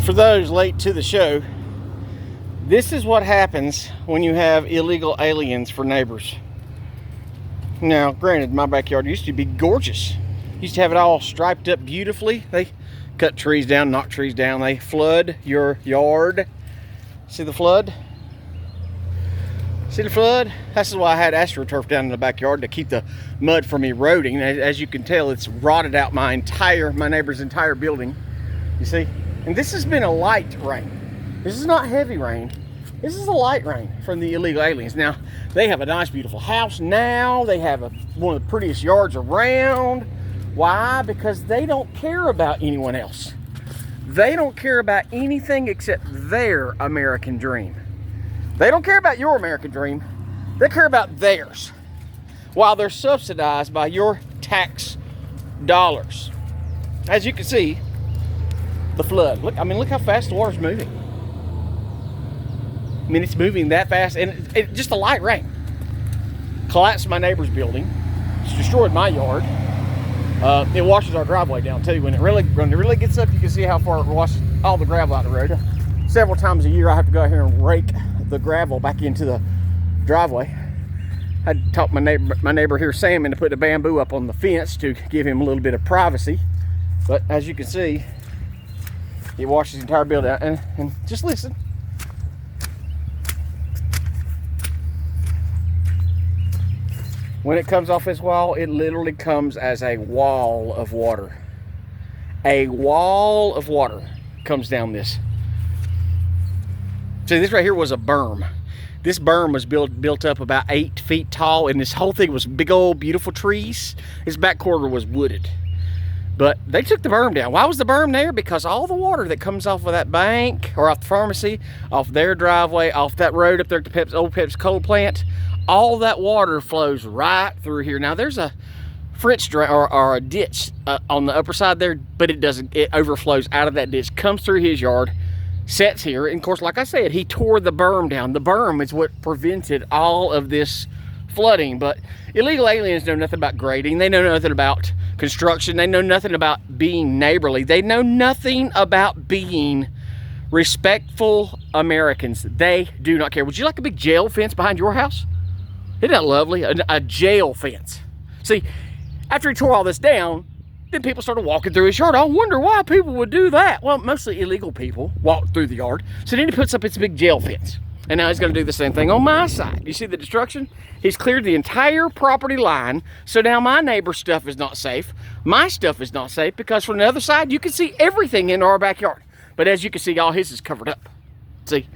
For those late to the show, this is what happens when you have illegal aliens for neighbors. Now, granted, my backyard used to be gorgeous. Used to have it all striped up beautifully. They cut trees down, knock trees down. They flood your yard. See the flood? See the flood? This is why I had AstroTurf down in the backyard to keep the mud from eroding. As you can tell, it's rotted out my neighbor's entire building. You see? And this has been a light rain. This is not heavy rain. This is a light rain from the illegal aliens. Now, they have a nice, beautiful house now. They have one of the prettiest yards around. Why? Because they don't care about anyone else. They don't care about anything except their American dream. They don't care about your American dream. They care about theirs, while they're subsidized by your tax dollars. As you can see, the flood. Look how fast the water's moving. I mean, it's moving that fast, and it just a light rain collapsed my neighbor's building. It's destroyed my yard. It washes our driveway down too. When it really gets up, you can see how far it washes all the gravel out of the road. Several times a year, I have to go out here and rake the gravel back into the driveway. I taught my neighbor here, Sam, to put the bamboo up on the fence to give him a little bit of privacy. But as you can see, it washes the entire building out. And just listen. When it comes off this wall, it literally comes as a wall of water. A wall of water comes down this. See, this right here was a berm. This berm was built up about 8 feet tall, and this whole thing was big old beautiful trees. This back quarter was wooded. But they took the berm down. Why was the berm there? Because all the water that comes off of that bank, or off the pharmacy, off their driveway, off that road up there at the old Pepsi coal plant, all that water flows right through here. Now there's a French drain or a ditch on the upper side there, but it overflows out of that ditch, comes through his yard, sets here. And of course, like I said, he tore the berm down. The berm is what prevented all of this flooding. But illegal aliens know nothing about grading. They know nothing about construction. They know nothing about being neighborly. They know nothing about being respectful Americans. They do not care. Would you like a big jail fence behind your house? Isn't that lovely? A jail fence. See, after he tore all this down, then people started walking through his yard. I wonder why people would do that. Well, mostly illegal people walk through the yard. So then he puts up his big jail fence. And now he's going to do the same thing on my side. You see the destruction? He's cleared the entire property line. So now my neighbor's stuff is not safe. My stuff is not safe because from the other side, you can see everything in our backyard. But as you can see, all his is covered up. See,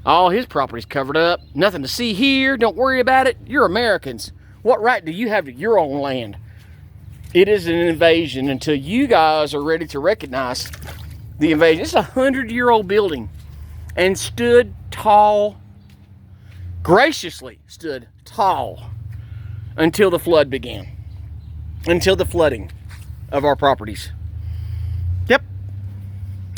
all his property's covered up. Nothing to see here. Don't worry about it. You're Americans. What right do you have to your own land? It is an invasion until you guys are ready to recognize the invasion. It's a 100-year-old building and stood tall, graciously stood tall until the flood began, until the flooding of our properties. Yep.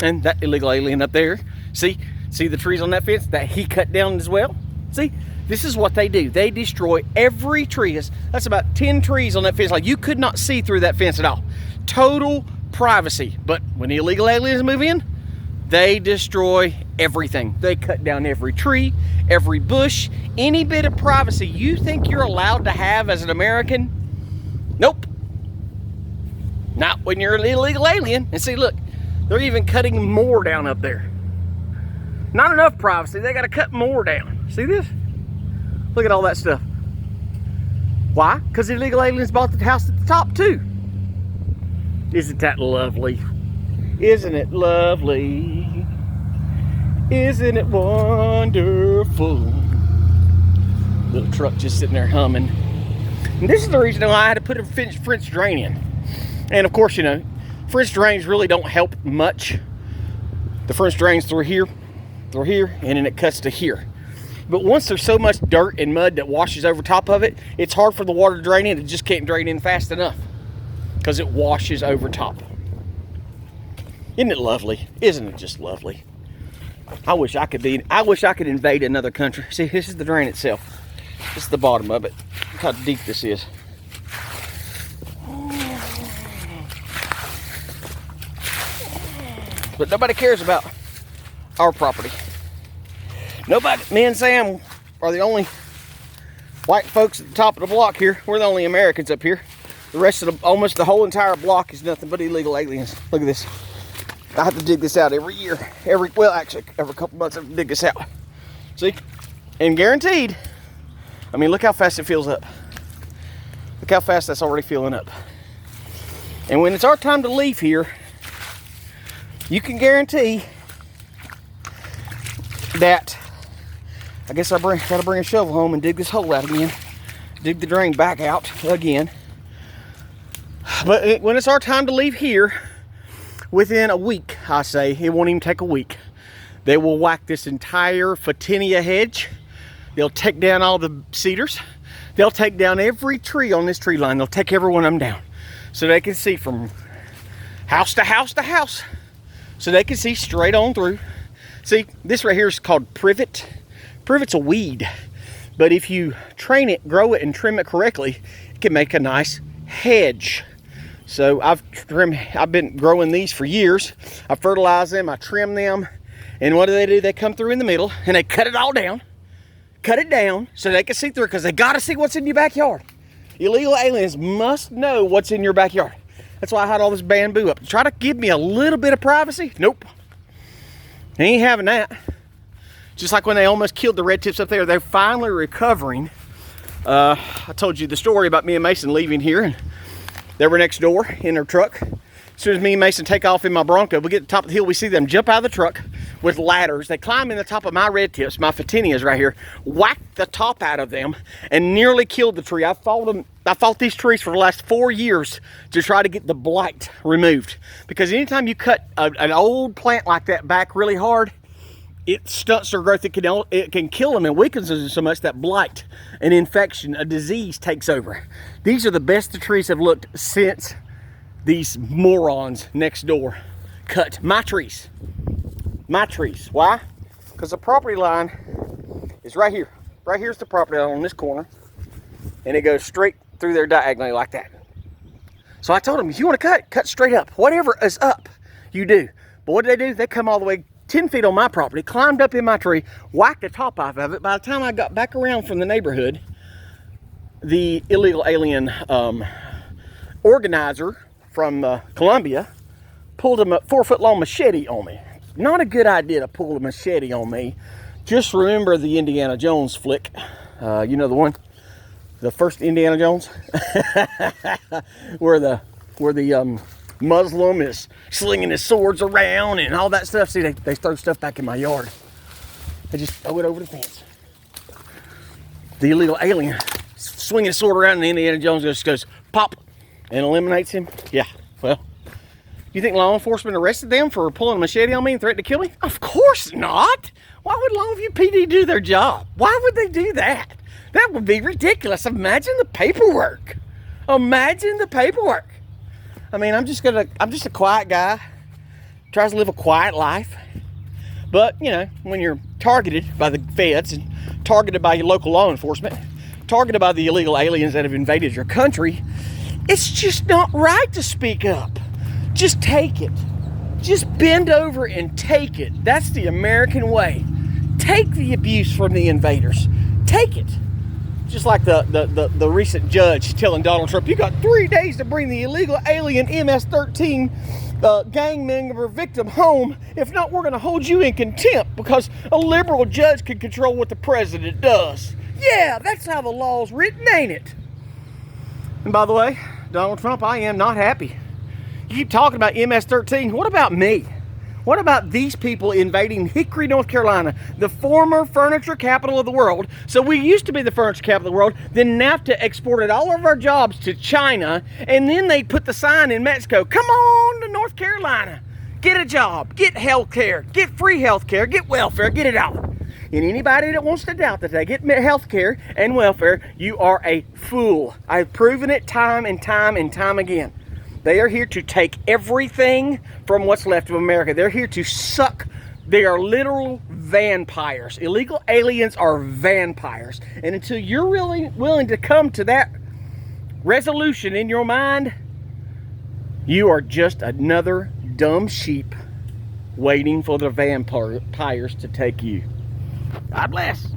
And that illegal alien up there, see the trees on that fence that he cut down as well? See, this is what they do. They destroy every tree. That's about 10 trees on that fence. Like, you could not see through that fence at all. Total privacy. But when the illegal aliens move in, they destroy everything. They cut down every tree, every bush, any bit of privacy you think you're allowed to have as an American. Nope. Not when you're an illegal alien. And see, look, they're even cutting more down up there. Not enough privacy. They got to cut more down. See this? Look at all that stuff. Why? Because the illegal aliens bought the house at the top too. Isn't that lovely? Isn't it lovely? Isn't it wonderful? Little truck just sitting there humming. And this is the reason why I had to put a French drain in. And of course, you know, French drains really don't help much. The French drains through here, and then it cuts to here. But once there's so much dirt and mud that washes over top of it, it's hard for the water to drain in. It just can't drain in fast enough because it washes over top. Isn't it lovely? Isn't it just lovely? I wish I could invade another country. See, this is the drain itself. This is the bottom of it. Look how deep this is. But nobody cares about our property. Nobody, me and Sam are the only white folks at the top of the block here. We're the only Americans up here. The rest of almost the whole entire block is nothing but illegal aliens. Look at this. I have to dig this out every year. Well, actually, every couple months I have to dig this out. See? And guaranteed, I mean, look how fast it fills up. Look how fast that's already filling up. And when it's our time to leave here, you can guarantee that, I guess gotta bring a shovel home and dig this hole out again. Dig the drain back out again. But when it's our time to leave here, within a week, I say, it won't even take a week, they will whack this entire Photinia hedge. They'll take down all the cedars. They'll take down every tree on this tree line. They'll take every one of them down so they can see from house to house to house. So they can see straight on through. See, this right here is called privet. Privet's a weed, but if you train it, grow it, and trim it correctly, it can make a nice hedge. So I've been growing these for years. I fertilize them, I trim them, and what do? They come through in the middle and they cut it all down. Cut it down so they can see through, because they gotta see what's in your backyard. Illegal aliens must know what's in your backyard. That's why I had all this bamboo up. Try to give me a little bit of privacy? Nope. They ain't having that. Just like when they almost killed the red tips up there, they're finally recovering. I told you the story about me and Mason leaving here, and they were next door in their truck. As soon as me and Mason take off in my Bronco, we get to the top of the hill, we see them jump out of the truck with ladders. They climb in the top of my red tips, my Photinias right here, whack the top out of them, and nearly killed the tree. I fought these trees for the last 4 years to try to get the blight removed. Because anytime you cut an old plant like that back really hard, it stunts their growth. It can kill them and weakens them so much that blight, an infection, a disease takes over. These are the best the trees have looked since these morons next door cut my trees. My trees. Why? Because the property line is right here. Right here's the property line on this corner. And it goes straight through there diagonally like that. So I told them, if you want to cut straight up. Whatever is up, you do. But what did they do? They come all the way 10 feet on my property, climbed up in my tree, whacked the top off of it. By the time I got back around from the neighborhood, the illegal alien organizer from Colombia pulled a 4-foot-long machete on me. Not a good idea to pull a machete on me. Just remember the Indiana Jones flick. You know the one? The first Indiana Jones? where the Muslim is slinging his swords around and all that stuff. See, they throw stuff back in my yard. They just throw it over the fence. The illegal alien swinging his sword around, and Indiana Jones just goes pop and eliminates him. Yeah, well, you think law enforcement arrested them for pulling a machete on me and threatening to kill me? Of course not. Why would Longview PD do their job? Why would they do that? That would be ridiculous. Imagine the paperwork. Imagine the paperwork. I mean, I'm just a quiet guy, tries to live a quiet life. But, you know, when you're targeted by the feds and targeted by your local law enforcement, targeted by the illegal aliens that have invaded your country, it's just not right to speak up. Just take it. Just bend over and take it. That's the American way. Take the abuse from the invaders. Take it. Just like the recent judge telling Donald Trump, you got 3 days to bring the illegal alien MS-13 gang member victim home. If not, we're going to hold you in contempt because a liberal judge can control what the president does. Yeah, that's how the law's written, ain't it? And by the way, Donald Trump, I am not happy. You keep talking about MS-13. What about me? What about these people invading Hickory, North Carolina, the former furniture capital of the world? So we used to be the furniture capital of the world. Then NAFTA exported all of our jobs to China. And then they put the sign in Mexico, come on to North Carolina. Get a job, get health care, get free health care, get welfare, get it all. And anybody that wants to doubt that they get health care and welfare, you are a fool. I've proven it time and time and time again. They are here to take everything from what's left of America. They're here to suck. They are literal vampires. Illegal aliens are vampires. And until you're really willing to come to that resolution in your mind, you are just another dumb sheep waiting for the vampires to take you. God bless.